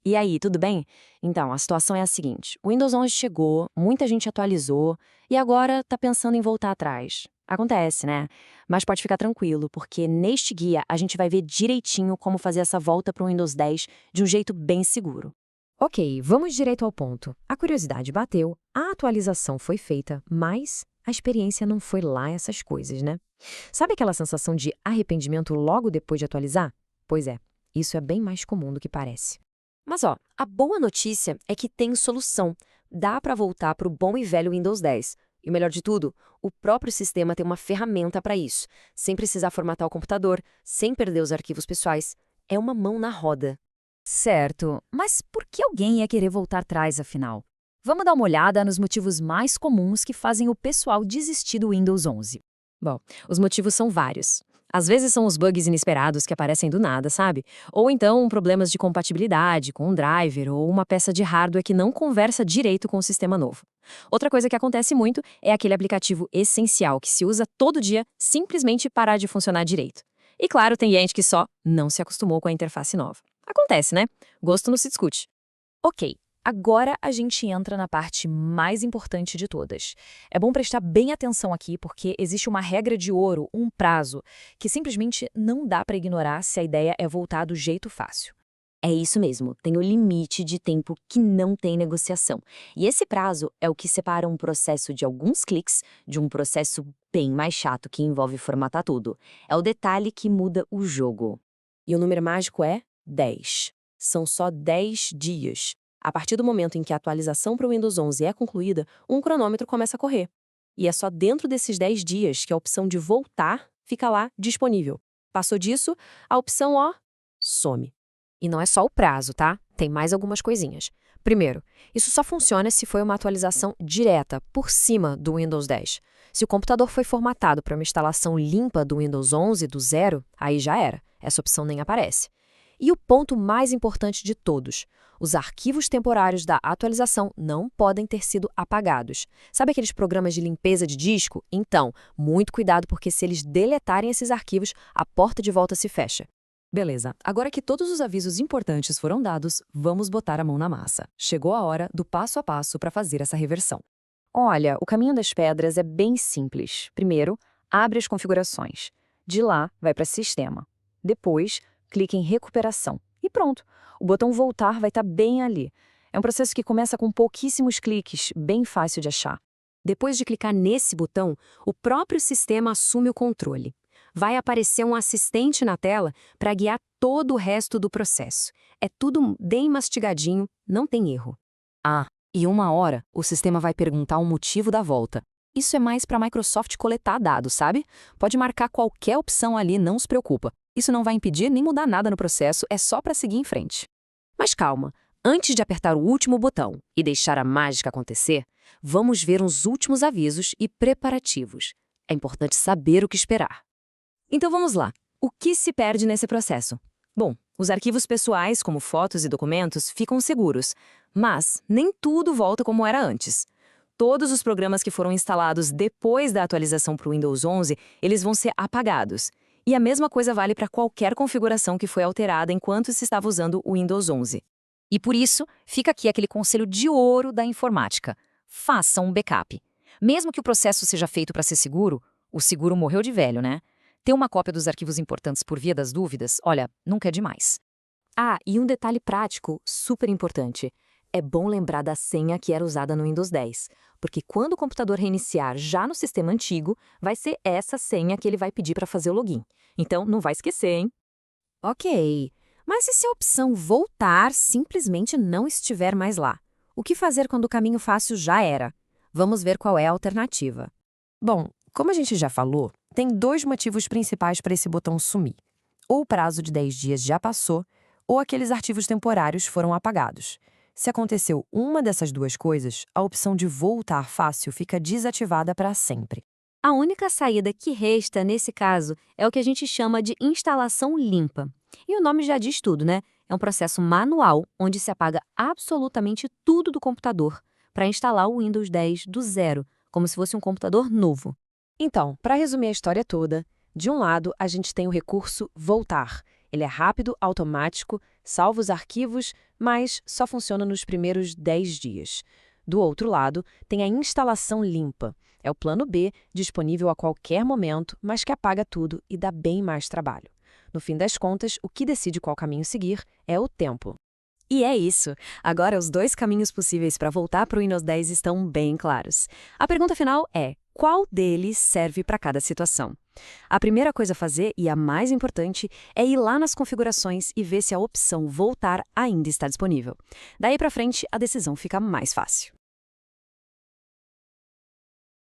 E aí, tudo bem? Então, a situação é a seguinte: o Windows 11 chegou, muita gente atualizou e agora tá pensando em voltar atrás. Acontece, né? Mas pode ficar tranquilo, porque neste guia a gente vai ver direitinho como fazer essa volta para o Windows 10 de um jeito bem seguro. Ok, vamos direito ao ponto. A curiosidade bateu, a atualização foi feita, mas a experiência não foi lá essas coisas, né? Sabe aquela sensação de arrependimento logo depois de atualizar? Pois é, isso é bem mais comum do que parece. Mas ó, a boa notícia é que tem solução. Dá para voltar para o bom e velho Windows 10. E o melhor de tudo, o próprio sistema tem uma ferramenta para isso, sem precisar formatar o computador, sem perder os arquivos pessoais. É uma mão na roda. Certo, mas por que alguém ia querer voltar atrás, afinal? Vamos dar uma olhada nos motivos mais comuns que fazem o pessoal desistir do Windows 11. Bom, os motivos são vários. Às vezes são os bugs inesperados que aparecem do nada, sabe? Ou então problemas de compatibilidade com um driver ou uma peça de hardware que não conversa direito com o sistema novo. Outra coisa que acontece muito é aquele aplicativo essencial que se usa todo dia simplesmente parar de funcionar direito. E claro, tem gente que só não se acostumou com a interface nova. Acontece, né? Gosto não se discute. Ok, agora a gente entra na parte mais importante de todas. É bom prestar bem atenção aqui porque existe uma regra de ouro, um prazo, que simplesmente não dá para ignorar se a ideia é voltar do jeito fácil. É isso mesmo, tem o limite de tempo que não tem negociação. E esse prazo é o que separa um processo de alguns cliques de um processo bem mais chato que envolve formatar tudo. É o detalhe que muda o jogo. E o número mágico é 10. São só 10 dias. A partir do momento em que a atualização para o Windows 11 é concluída, um cronômetro começa a correr. E é só dentro desses 10 dias que a opção de voltar fica lá disponível. Passou disso, a opção, ó, some. E não é só o prazo, tá? Tem mais algumas coisinhas. Primeiro, isso só funciona se foi uma atualização direta, por cima do Windows 10. Se o computador foi formatado para uma instalação limpa do Windows 11 do zero, aí já era. Essa opção nem aparece. E o ponto mais importante de todos: os arquivos temporários da atualização não podem ter sido apagados. Sabe aqueles programas de limpeza de disco? Então, muito cuidado porque se eles deletarem esses arquivos, a porta de volta se fecha. Beleza, agora que todos os avisos importantes foram dados, vamos botar a mão na massa. Chegou a hora do passo a passo para fazer essa reversão. Olha, o caminho das pedras é bem simples. Primeiro, abre as configurações. De lá, vai para Sistema. Depois, clique em Recuperação. E pronto, o botão Voltar vai estar bem ali. É um processo que começa com pouquíssimos cliques, bem fácil de achar. Depois de clicar nesse botão, o próprio sistema assume o controle. Vai aparecer um assistente na tela para guiar todo o resto do processo. É tudo bem mastigadinho, não tem erro. Ah, e uma hora o sistema vai perguntar o motivo da volta. Isso é mais para a Microsoft coletar dados, sabe? Pode marcar qualquer opção ali, não se preocupa. Isso não vai impedir nem mudar nada no processo, é só para seguir em frente. Mas calma, antes de apertar o último botão e deixar a mágica acontecer, vamos ver uns últimos avisos e preparativos. É importante saber o que esperar. Então vamos lá. O que se perde nesse processo? Bom, os arquivos pessoais, como fotos e documentos, ficam seguros, mas nem tudo volta como era antes. Todos os programas que foram instalados depois da atualização para o Windows 11, eles vão ser apagados. E a mesma coisa vale para qualquer configuração que foi alterada enquanto se estava usando o Windows 11. E por isso, fica aqui aquele conselho de ouro da informática. Faça um backup. Mesmo que o processo seja feito para ser seguro, o seguro morreu de velho, né? Ter uma cópia dos arquivos importantes por via das dúvidas, olha, nunca é demais. Ah, e um detalhe prático, super importante. É bom lembrar da senha que era usada no Windows 10, porque quando o computador reiniciar já no sistema antigo, vai ser essa senha que ele vai pedir para fazer o login. Então, não vai esquecer, hein? Ok, mas e se a opção voltar simplesmente não estiver mais lá? O que fazer quando o caminho fácil já era? Vamos ver qual é a alternativa. Bom, como a gente já falou, tem dois motivos principais para esse botão sumir. Ou o prazo de 10 dias já passou, ou aqueles arquivos temporários foram apagados. Se aconteceu uma dessas duas coisas, a opção de voltar fácil fica desativada para sempre. A única saída que resta, nesse caso, é o que a gente chama de instalação limpa. E o nome já diz tudo, né? É um processo manual, onde se apaga absolutamente tudo do computador para instalar o Windows 10 do zero, como se fosse um computador novo. Então, para resumir a história toda, de um lado a gente tem o recurso voltar. Ele é rápido, automático, salva os arquivos, mas só funciona nos primeiros 10 dias. Do outro lado, tem a instalação limpa. É o plano B, disponível a qualquer momento, mas que apaga tudo e dá bem mais trabalho. No fim das contas, o que decide qual caminho seguir é o tempo. E é isso. Agora os 2 caminhos possíveis para voltar para o Windows 10 estão bem claros. A pergunta final é: qual deles serve para cada situação? A primeira coisa a fazer, e a mais importante, é ir lá nas configurações e ver se a opção Voltar ainda está disponível. Daí para frente, a decisão fica mais fácil.